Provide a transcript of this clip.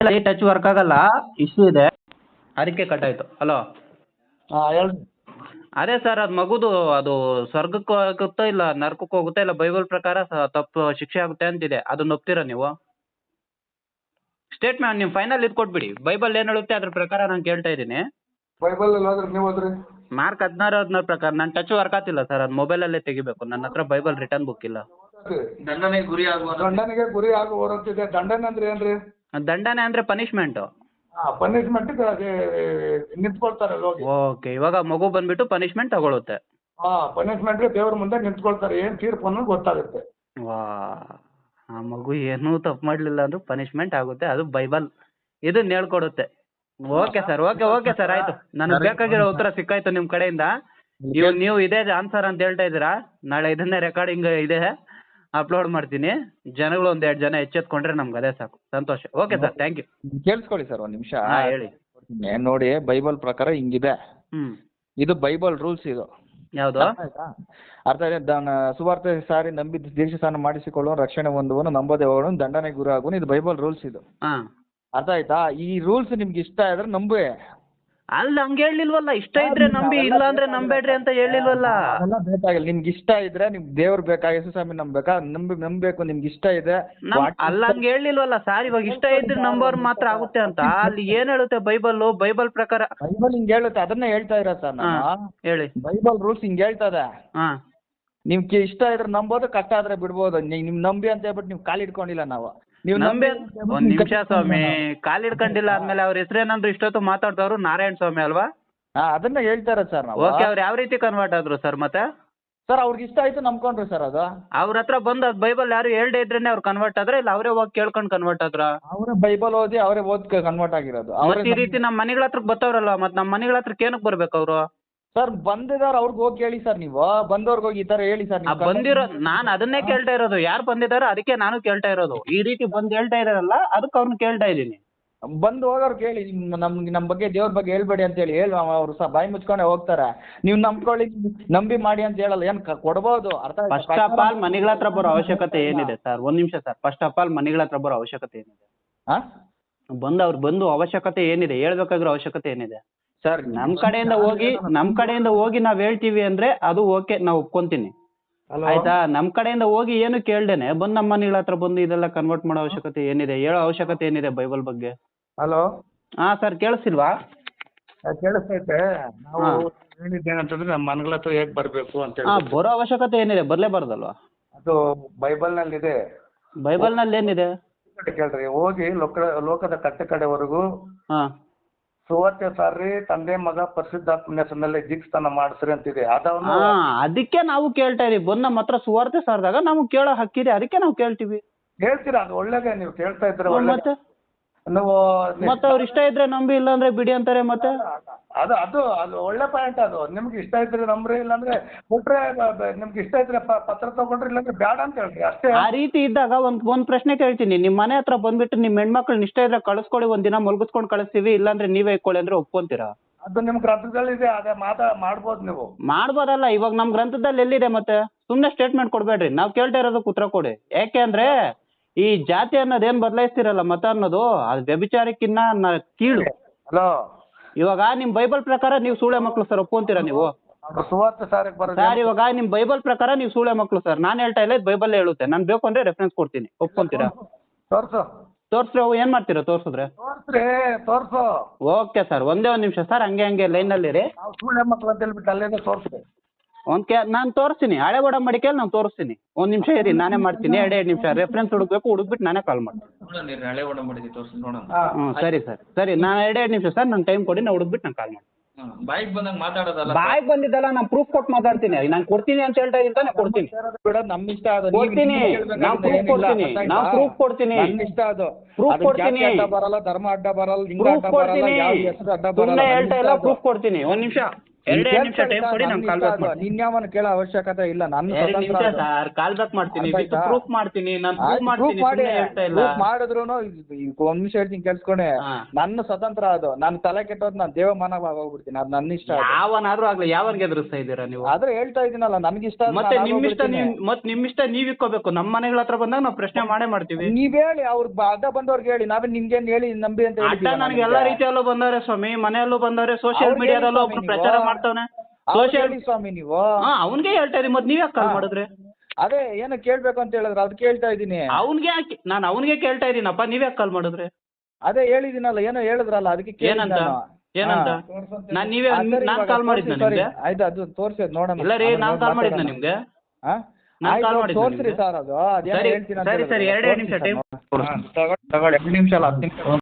Touch work ಆಗಲ್ಲ, issue ಇದೆ, ಅದಕ್ಕೆ ಕಟ್ ಆಯ್ತು. ಹಲೋ, ಹೇಳಿ. ಅದೇ ಸರ್ ಅದು ಮಗುದು ಅದು ಸ್ವರ್ಗಕ್ಕೆ ಹೋಗುತ್ತೋ ಇಲ್ಲ ನರಕಕ್ಕೆ ಹೋಗುತ್ತೋ ಇಲ್ಲ ಬೈಬಲ್ ಪ್ರಕಾರ ತಪ್ಪು ಶಿಕ್ಷೆ ಆಗುತ್ತೆ ಅಂತಿದೆ, ಅದನ್ನ ಒಪ್ತೀರಾ ನೀವು? ಸ್ಟೇಟ್ಮೆಂಟ್ ನೀವು ಫೈನಲ್ ಇದು ಕೊಟ್ಬಿಡಿ, ಬೈಬಲ್ ಏನು ಹೇಳುತ್ತೆ ಅದ್ರ ಪ್ರಕಾರ ನಾನು ಕೇಳ್ತಾ ಇದ್ದೀನಿ. ಬೈಬಲ್ ಅಲ್ಲಿ ಹೋದ್ರೆ ನೀವು ಹೋದ್ರಿ ಮಾರ್ಕ್ 16 ಪ್ರಕಾರ ನಾನು ಟಚ್ ವರ್ಕ್ ಆಗ್ತಿಲ್ಲ ಸರ್, ಅದು ಮೊಬೈಲಲ್ಲೇ ತೆಗಿಬೇಕು, ನನ್ನ ಹತ್ರ ಬೈಬಲ್ ರಿಟರ್ನ್ ಬುಕ್ ಇಲ್ಲ. ದಂಡನೆಗೆ ಗುರಿ ಆಗುವಂತಿದೆ. ದಂಡನೆ ಅಂದ್ರೆ ಏನ್ರಿ? ದಂಡನೆ ಅಂದ್ರೆ ಪನಿಷ್ಮೆಂಟು. ಪನಿಷ್ಮೆಂಟ್ ನಿಂತ್ಕೊಳ್ತಾರೆ ಹೋಗಿ. ಓಕೆ, ಇವಾಗ ಮಗು ಬಂದ್ಬಿಟ್ಟು ಪನಿಷ್ಮೆಂಟ್ ತಗೊಳುತ್ತೆ. ಪನಿಷ್ಮೆಂಟ್ ದೇವ್ರ ಮುಂದೆ ನಿಂತ್ಕೊಳ್ತಾರೆ, ಏನ್ ತೀರ್ಪು ಅನ್ನೋದು ಗೊತ್ತಾಗುತ್ತೆ. ವಾ, ಆ ಮಗು ಏನೂ ತಪ್ಪು ಮಾಡಲಿಲ್ಲ ಅಂದ್ರೂ ಪನಿಷ್ಮೆಂಟ್ ಆಗುತ್ತೆ, ಅದು ಬೈಬಲ್ ಇದು ಹೇಳ್ಕೊಡುತ್ತೆ. ಓಕೆ ಸರ್, ಓಕೆ ಸರ್, ಆಯ್ತು, ನನಗೆ ಬೇಕಾಗಿರೋ ಉತ್ತರ ಸಿಕ್ಕಾಯ್ತು ನಿಮ್ಮ ಕಡೆಯಿಂದ. ಇವಾಗ ನೀವು ಇದೇ ಆನ್ಸರ್ ಅಂತ ಹೇಳ್ತಾ ಇದ್ದೀರಾ, ನಾಳೆ ಇದನ್ನೇ ರೆಕಾರ್ಡಿಂಗ್ ಇದೆ, ಅಪ್ಲೋಡ್ ಮಾಡ್ತೀನಿ. ಜನಗಳು 1-2 ಜನ ಎಚ್ಚೆತ್ಕೊಂಡ್ರೆ ನಮ್ಗೆ ಅದೇ ಸಾಕು, ಸಂತೋಷ. Okay sir, thank you. ಕೇಳಿಸ್ಕೊಳ್ಳಿ ಸರ್ ಒಂದು ನಿಮಿಷ. ಹೇಳಿ. ನೋಡಿ, ಬೈಬಲ್ ಪ್ರಕಾರ ಹಿಂಗಿದೆ. ಇದು ಬೈಬಲ್ ರೂಲ್ಸ್. ಇದು ಯಾವುದು? ಅರ್ಥ ಆಯ್ತಾ? ಸುವಾರ್ತೆ ಸಾರಿ ನಂಬಿ ದೀಕ್ಷಾಸ್ನಾನ ಮಾಡಿಸಿಕೊಳ್ಳುವ ರಕ್ಷಣೆ ಹೊಂದುವನು, ನಂಬೋದೇ ಹೋಗೋನು, ದಂಡನೆ ಗುರಿ ಆಗುವನು. ಇದು ಬೈಬಲ್ ರೂಲ್ಸ್. ಇದು ಅರ್ಥ ಆಯ್ತಾ? ಈ ರೂಲ್ಸ್ ನಿಮ್ಗೆ ಇಷ್ಟ ಇದ್ರೆ ನಂಬಿ. ಅಲ್ಲ, ಹಂಗೆ ಹೇಳಿಲ್ವಲ್ಲ, ಇಷ್ಟ ಇದ್ರೆ ನಂಬಿ, ಇಲ್ಲ ಅಂದ್ರೆ ನಂಬೇಡ್ರಿ ಅಂತ ಹೇಳಿಲ್ವಲ್ಲ. ಅದೆಲ್ಲ ಬೇಕಾಗಿಲ್ಲ. ನಿಮ್ಗೆ ಇಷ್ಟ ಇದ್ರೆ ನಿಮ್ಗೆ ದೇವ್ರು ಬೇಕಾ, ಯೇಸು ಸ್ವಾಮಿ ನಂಬೇಕಾ, ನಂಬಬೇಕು. ನಿಮ್ಗೆ ಇಷ್ಟ ಇದೆ ಅಲ್ಲ, ಹಂಗೆ ಹೇಳಿಲ್ವಲ್ಲ ಸರ್. ಇವಾಗ ಇಷ್ಟ ಇದ್ರೆ ನಂಬೋರ್ ಮಾತ್ರ ಆಗುತ್ತೆ ಅಂತ ಅಲ್ಲಿ ಏನ್ ಹೇಳುತ್ತೆ ಬೈಬಲ್ ಪ್ರಕಾರ? ಬೈಬಲ್ ಹಿಂಗ್ ಹೇಳುತ್ತೆ, ಅದನ್ನ ಹೇಳ್ತಾ ಇರ ಸರ್ ನಾನು. ಹೇಳಿ. ಬೈಬಲ್ ರೂಲ್ಸ್ ಹಿಂಗ್ ಹೇಳ್ತದೆ. ನಿಮ್ಗೆ ಇಷ್ಟ ಇದ್ರೆ ನಂಬೋದು, ಕಷ್ಟ ಆದ್ರೆ ಬಿಡ್ಬೋದು. ನಿಮ್ ನಂಬಿ ಅಂತ ಹೇಳ್ಬಿಟ್ಟು ನೀವು ಕಾಲ್ ಇಟ್ಕೊಂಡಿಲ್ಲ ನಾವು. ನೀವು ನಂಬಿ ಒಂದ್ ನಿಮಿಷ ಸ್ವಾಮಿ, ಕಾಲ್ ಇಟ್ಕೊಂಡಿಲ್ಲ ಅಂದ್ಮೇಲೆ ಅವ್ರ ಹೆಸರೇನಂದ್ರು ಇಷ್ಟೊತ್ತು ಮಾತಾಡ್ದವ್ರು ನಾರಾಯಣ ಸ್ವಾಮಿ ಅಲ್ವಾ? ಅದನ್ನ ಹೇಳ್ತಾರ ಸರ್ ನಾವು. ಓಕೆ, ಅವ್ರು ಯಾವ ರೀತಿ ಕನ್ವರ್ಟ್ ಆದ್ರು ಸರ್? ಮತ್ತೆ ಸರ್ ಅವ್ರಿಗೆ ಇಷ್ಟ ಆಯ್ತು ನಂಬ್ಕೊಂಡ್ರಿ ಸರ್. ಅದು ಅವ್ರ ಹತ್ರ ಬಂದು ಅದು ಬೈಬಲ್ ಯಾರು ಹೇಳ್ದೇ ಇದ್ರೇನೆ ಅವ್ರು ಕನ್ವರ್ಟ್ ಆದ್ರೆ, ಇಲ್ಲ ಅವರೇ ಹೋಗಿ ಕೇಳ್ಕೊಂಡು ಕನ್ವರ್ಟ್ ಆದ್ರ? ಅವರೇ ಬೈಬಲ್ ಓದಿ ಅವರೇ ಕನ್ವರ್ಟ್ ಆಗಿರೋದು. ಈ ರೀತಿ ನಮ್ಮ ಮನೆಗಳ ಹತ್ರಕ್ಕೆ ಬರ್ತಾವ್ರಲ್ವಾ, ಮತ್ತೆ ನಮ್ಮ ಮನೆಗಳ ಹತ್ರಕ್ಕೆ ಏನಕ್ಕೆ ಬರ್ಬೇಕು ಅವರು? ಸರ್ ಬಂದಿದಾರ, ಅವ್ರಿಗೆ ಹೋಗಿ ಕೇಳಿ ಸರ್. ನೀವು ಬಂದವ್ರಿಗೆ ಹೋಗಿ ಈ ತರ ಹೇಳಿ ಸರ್. ಬಂದಿರೋ ನಾನು ಅದನ್ನೇ ಕೇಳ್ತಾ ಇರೋದು, ಯಾರು ಬಂದಿದಾರೋ ಅದಕ್ಕೆ ನಾನು ಕೇಳ್ತಾ ಇರೋದು. ಈ ರೀತಿ ಬಂದು ಹೇಳ್ತಾ ಇದಾರಲ್ಲ, ಅದಕ್ಕೆ ಅವ್ರನ್ನ ಕೇಳ್ತಾ ಇದ್ದೀನಿ. ಬಂದು ಹೋಗೋರು ಕೇಳಿ, ನಮ್ಮ ಬಗ್ಗೆ ದೇವ್ರ ಬಗ್ಗೆ ಹೇಳ್ಬೇಡಿ ಅಂತ ಹೇಳಿ ಅವ್ರು ಬಾಯಿ ಮುಚ್ಕೊಂಡೆ ಹೋಗ್ತಾರೆ. ನೀವು ನಂಬ್ಕೊಳ್ಳಿ, ನಂಬಿ ಮಾಡಿ ಅಂತ ಹೇಳಲ್ಲ. ಏನ್ ಕೊಡ್ಬೋದು? ಅರ್ಥ. ಫಸ್ಟ್ ಆಫ್ ಆಲ್ ಮನೆಗಳ ಹತ್ರ ಬರೋ ಅವಶ್ಯಕತೆ ಏನಿದೆ ಸರ್? ಒಂದ್ ನಿಮಿಷ ಸರ್. ಫಸ್ಟ್ ಆಫ್ ಆಲ್ ಮನೆಗಳ ಹತ್ರ ಬರೋ ಅವಶ್ಯಕತೆ ಏನಿದೆ? ಬಂದು ಅವಶ್ಯಕತೆ ಏನಿದೆ? ಹೇಳ್ಬೇಕಾಗಿರೋ ಅವಶ್ಯಕತೆ ಏನಿದೆ ಸರ್? ನಮ್ಮ ಕಡೆಯಿಂದ ಹೋಗಿ ನಾವ್ ಹೇಳ್ತೀವಿ ಅಂದ್ರೆ ಅದು ಓಕೆ, ನಾವು ಒಪ್ಕೊಂತೀನಿ, ಆಯ್ತಾ? ನಮ್ಮ ಕಡೆಯಿಂದ ಹೋಗಿ ಏನು ಕೇಳ್ದೇನೆ ಬಂದು ನಮ್ಮ ಮನೆಗಳ ಹತ್ರ ಬಂದು ಇದೆಲ್ಲ ಕನ್ವರ್ಟ್ ಮಾಡೋ ಅವಶ್ಯಕತೆ ಏನಿದೆ? ಹೇಳೋ ಅವಶ್ಯಕತೆ ಏನಿದೆ ಬೈಬಲ್ ಬಗ್ಗೆ? ಹಲೋ. ಸರ್, ಕೇಳಿಸ್ತಿಲ್ವಾ? ಕೇಳಿಸ್ತೈತೆ. ನಾವು ಹೇಳಿದ್ದೇನಂತಂದ್ರೆ ನಮ್ಮ ಮನೆಗಳ ಹತ್ರ ಹೇಗ್ ಬರ್ಬೇಕು ಅಂತ ಹೇಳಿ. ಬರೋ ಅವಶ್ಯಕತೆ ಏನಿದೆ? ಬರ್ಲೇಬಾರ್ದಲ್ವಾ? ಅದು ಬೈಬಲ್ ನಲ್ಲಿ ಇದೆ. ಬೈಬಲ್ ನಲ್ಲಿ ಏನಿದೆ ಕೇಳ್ರಿ. ಹೋಗಿ ಲೋಕದ ಕಟ್ಟ ಕಡೆವರೆಗೂ ಸುವಾರ್ತೆ ಸಾರಿ, ತಂದೆ ಮಗ ಪರಿಶುದ್ಧಾತ್ಮನ ಹೆಸರಿನಲ್ಲಿ ದೀಕ್ಷಾಸ್ನಾನ ಮಾಡಿಸ್ರಿ ಅಂತಿದೆ. ಅದಕ್ಕೆ ನಾವು ಕೇಳ್ತಾ ಇದೀವಿ. ಬಂದು ನಮ್ಮ ಹತ್ರ ಸುವಾರ್ತೆ ಸಾರಿದಾಗ ನಮ್ಗೆ ಕೇಳೋ ಹಕ್ಕಿದೆ, ಅದಕ್ಕೆ ನಾವು ಕೇಳ್ತೀವಿ. ಹೇಳ್ತೀರಾ? ಅದು ಒಳ್ಳೇದೇ, ನೀವು ಕೇಳ್ತಾ ಇದ್ರೆ ಒಳ್ಳೆ. ಮತ್ತೆ ಅವ್ರು ಇಷ್ಟ ಇದ್ರೆ ನಂಬಿ, ಇಲ್ಲ ಅಂದ್ರೆ ಬಿಡಿ ಅಂತಾರೆ. ಮತ್ತೆ ಅದು ಒಳ್ಳೆ ಪಾಯಿಂಟ್. ಅದು ನಿಮ್ಗೆ ಇಷ್ಟ ಇದ್ರೆ ನಂಬ್ರಿ, ಇಲ್ಲಾಂದ್ರೆ ಕೊಟ್ರೆ ನಿಮ್ಗೆ ಇಷ್ಟ ಇದ್ರೆ ಪತ್ರ ತಗೊಂಡ್ರಿ, ಇಲ್ಲಾಂದ್ರೆ ಬೇಡ ಅಂತ ಹೇಳ್ರಿ ಅಷ್ಟೇ. ಆ ರೀತಿ ಇದ್ದಾಗ ಒಂದ್ ಪ್ರಶ್ನೆ ಕೇಳ್ತೀನಿ. ನಿಮ್ ಮನೆ ಹತ್ರ ಬಂದ್ಬಿಟ್ಟು ನಿಮ್ ಹೆಣ್ಮಕ್ಳನ್ನ ಇಷ್ಟ ಇದ್ರೆ ಕಳಿಸ್ಕೊಡಿ, ಒಂದಿನ ಮಲ್ಗಿಸ್ಕೊಂಡು ಕಳಿಸ್ತೀವಿ, ಇಲ್ಲಾಂದ್ರೆ ನೀವೇ ಇಟ್ಕೊಳ್ಳಿ ಅಂದ್ರೆ ಒಪ್ಕೊಂತೀರಾ? ಅದು ನಿಮ್ ಗ್ರಂಥದಲ್ಲಿದೆ, ಅದೇ ಮಾಡ್ಬೋದು. ನೀವು ಮಾಡ್ಬೋದಲ್ಲ. ಇವಾಗ ನಮ್ ಗ್ರಂಥದಲ್ಲಿ ಎಲ್ಲಿದೆ? ಮತ್ತೆ ಸುಮ್ನೆ ಸ್ಟೇಟ್ಮೆಂಟ್ ಕೊಡ್ಬೇಡ್ರಿ, ನಾವ್ ಕೇಳ್ತಾ ಇರೋದಕ್ಕೆ ಉತ್ತರ ಕೊಡಿ. ಯಾಕೆ ಅಂದ್ರೆ ಈ ಜಾತಿ ಅನ್ನೋದೇನ್ ಬದಲಾಯಿಸ್ತಿರಲ್ಲ, ಮತ ಅನ್ನೋದು ಅದು ವ್ಯಭಿಚಾರಕ್ಕಿನ್ನ ಕೀಳು. ಹಲೋ. ಇವಾಗ ನಿಮ್ ಬೈಬಲ್ ಪ್ರಕಾರ ನೀವು ಸೂಳೆ ಮಕ್ಳು ಸರ್, ಒಪ್ಕೊಂತೀರಾ ನೀವು? ಸರ್, ಇವಾಗ ನಿಮ್ ಬೈಬಲ್ ಪ್ರಕಾರ ನೀವು ಸೂಳೆ ಮಕ್ಳು ಸರ್. ನಾನ್ ಹೇಳ್ತಾ ಇಲ್ಲ, ಬೈಬಲ್ ಹೇಳುತ್ತೆ. ನಾನು ಬೇಕು ಅಂದ್ರೆ ರೆಫರೆನ್ಸ್ ಕೊಡ್ತೀನಿ, ಒಪ್ಕೊಂತೀರಾ? ತೋರ್ಸ್ರಿ. ಏನ್ ಮಾಡ್ತೀರಾ ತೋರ್ಸಿದ್ರೆ? ತೋರ್ಸು. ಓಕೆ ಸರ್, ಒಂದೇ ಒಂದ್ ನಿಮಿಷ ಸರ್, ಹಂಗೆ ಲೈನ್ ನಲ್ಲಿ ರೀ. ಸೂಳೆ ಮಕ್ಳು ಅಂತ ಹೇಳ್ಬಿಟ್ಟು ಅಲ್ಲೇ ತೋರ್ಸ್ರಿ. ನಾನು ತೋರಿಸ್ತೀನಿ, ಹಳೆ ಒಡಂಬಡಿಕೆಯಲ್ಲಿ ನಾನು ತೋರಿಸ್ತೀನಿ. ಒಂದ್ ನಿಮಿಷ ಇರಿ, ನಾನೇ ಮಾಡ್ತೀನಿ. 2 ನಿಮಿಷ ರೆಫರೆನ್ಸ್ ಹುಡುಕ್ಬಿಟ್ಟು ನಾನೇ ಕಾಲ್ ಮಾಡ್ತೀನಿ. ಸರಿ ಸರ್, ಸರಿ. ನಾನು 2 ನಿಮಿಷ ಸರ್, ನಾನು ಟೈಮ್ ಕೊಡಿ, ನಾನು ಹುಡುಕ್ಬಿಟ್ಟು ನಾನು ಕಾಲ್ ಮಾಡ್ತೀನಿ. ಬಾಯಿಗೆ ಮಾತಾಡೋದಲ್ಲ. ಬಾಯಿಗೆ ಬಂದಿದ್ದಲ್ಲ, ನಾನು ಪ್ರೂಫ್ ಕೊಟ್ಟು ಮಾತಾಡ್ತೀನಿ. ನಾನು ಕೊಡ್ತೀನಿ ಅಂತ ಹೇಳ್ತಾ ಇದ್ದೀನಿ ತಾನೆ, ಕೊಡ್ತೀನಿ. ನಮ್ಮ ಇಷ್ಟ ಕೊಡ್ತೀನಿ, ನಾನು ಪ್ರೂಫ್ ಕೊಡ್ತೀನಿ. ನಾನು ಪ್ರೂಫ್ ಕೊಡ್ತೀನಿ. ಇಷ್ಟ ಅದು ಪ್ರೂಫ್ ಕೊಡ್ತೀನಿ. ಅಡ್ಡ ಬರಲ್ಲ, ಧರ್ಮ ಅಡ್ಡ ಬರಲ್ಲ, ಲಿಂಗ ಪ್ರೂಫ್ ಅಡ್ಡ ಬರಲ್ಲ, ಕೊಡ್ತೀನಿ. ಯಾವ ಹೆಸರು ಅಡ್ಡ ಸುಮ್ಮನೆ ಬರಲ್ಲ. ಹೇಳ್ತಾ ಇಲ್ಲ, ಪ್ರೂಫ್ ಕೊಡ್ತೀನಿ. ಒಂದ್ ನಿಮಿಷ ಎರಡೇ ನಿಮಿಷ ಟೈಮ್ ಕೊಡಿ, ನಾನು ಕಾಲ್ ಬ್ಯಾಕ್ ಮಾಡ್ತೀನಿ. ನಿನ್ಯಾವನ್ನ ಕೇಳೋ ಅವಶ್ಯಕತೆ ಇಲ್ಲ, ನನ್ನ ಎರಡು ಸ್ವತಂತ್ರ ನಿಮಿಷ ಅದು. ಸರ್, ಕಾಲ್ ಬ್ಯಾಕ್ ಮಾಡ್ತೀನಿ, ಅರ್ಥ ವಿತ್ ಆಯ್ತಾ? ಪ್ರೂಫ್ ಮಾಡ್ತೀನಿ, ನಾನು ಪ್ರೂವ್ ಆಯ್ತು, ಮಾಡ್ತೀನಿ, proof ಮಾಡಿ, ಸುಮ್ನೆ ಹೇಳ್ತಾ ಇಲ್ಲ. proof ಮಾಡಿದ್ರೂನು ಒಂದ್ ನಿಮಿಷ ಹೇಳ್ತೀನಿ ಕೇಳಿಸ್ಕೊಂಡೆ. ಹಾ. ನನ್ನ ಸ್ವತಂತ್ರ ಅದು, ನನ್ನ ತಲೆ ಕೆಟ್ಟೋದ್ ನಾನು ದೇವಮಾನವ ಹೋಗ್ಬಿಡ್ತೀನಿ, ಅದು ನನ್ನ ಇಷ್ಟ ಅದು. ಯಾವನಾದ್ರೂ ಆಗ್ಲಿ, ಯಾವನ್ಗೆ ಎದುರಿಸ್ತಾ ಇದ್ದೀರಾ ನೀವು? ಆದ್ರೆ ಹೇಳ್ತಾ ಇದೀನಲ್ಲ, ನನ್ಗಿಷ್ಟ ಅದು, ಮತ್ತೆ ನಾನು ನಿಮ್ಮಿಷ್ಟ ಆಗೋಗ್ಬಿಡ್ತೀನಿ. ನಿಮ್ಮಿಷ್ಟ ನೀವ್ ಇಕ್ಕೋಬೇಕು. ನಮ್ಮ ಮನೆಗಳ ಹತ್ರ ಬಂದಾಗ ನಾವು ಪ್ರಶ್ನೆ ಮಾಡೇ ಮಾಡ್ತೀವಿ. ನೀವ್ ಹೇಳಿ, ಅವ್ರಿಗೆ ಅಡ್ಡ ಬಂದವ್ರಿಗೆ ಹೇಳಿ, ನಾವೇ ನಿಮ್ಗೇನ್ ಹೇಳಿ ನಂಬಿ ಅಂತ ಅಡ್ಡ ನನಗೆ ಎಲ್ಲಾ ರೀತಿಯಲ್ಲೂ ಬಂದವ್ರೆ ಸ್ವಾಮಿ, ಮನೆಯಲ್ಲೂ ಬಂದವ್ರೆ, ಸೋಷಿಯಲ್ ಅವ್ರಿಗೆ ಮೀಡಿಯಾದಲ್ಲೂ ಹೇಳಿ ಒಬ್ರು ಸ್ವಾಮಿ ಪ್ರಚಾರ ನೀವು. ಮಾಡ್ತಾವನೆ. ಅವ್ರಿಗೆ ಹೇಳಿ ಸ್ವಾಮಿ ನೀವು. ಅವ್ನ್ಗೆ ಹೇಳ್ತಾ ಇದೀನಿ, ಮತ್ತೆ ನೀವ್ ಯಾಕೆ ಕಾಲ್ ಮಾಡಿದ್ರೆ? ಅದೇ ಏನೋ ಕೇಳ್ಬೇಕು ಅಂತ ಹೇಳಿದ್ರೆ ಅದು ಕೇಳ್ತಾ ಇದೀನಿ. ನಾನು ಅವನಿಗೆ ಕೇಳ್ತಾ ಇದೀನಪ್ಪ, ನೀವ್ ಯಾಕೆ ಕಾಲ್ ಮಾಡಿದ್ರೆ? ಅದೇ ಹೇಳಿದಿನಲ್ಲ, ಏನೋ ಹೇಳಿದ್ರಲ್ಲ, ಅದಕ್ಕೆ ಏನಂತ ನಾನ್ ಕಾಲ್ ಮಾಡಿದ್ನ ನಿಮ್ಗೆ? ಆಯ್ತು, ಅದು ತೋರ್ಸಿ ನೋಡೋಣ. ಇಲ್ಲ ರೀ, ನಾನ್ ಕಾಲ್ ಮಾಡಿದ್ನ ನಿಮ್ಗೆ? ನಾನ್ ಕಾಲ್ ಮಾಡಿದ್ನ ತೋರ್ಸ್ರಿ ನಿಮ್ಗೆ? ಸರ್, ಅದು ಅದೇನೋ ಸರಿ ಹೇಳ್ತೀನಿ ಅಂತ ಸರಿ ಹೇಳಿದ್ರು. ಸರಿ, ಎರಡೇ ನಿಮಿಷ ಟೈಮ್. ತಗೊಳ್ಳಿ 2 ನಿಮಿಷ ಅಲ್ಲ 10 ನಿಮಿಷ.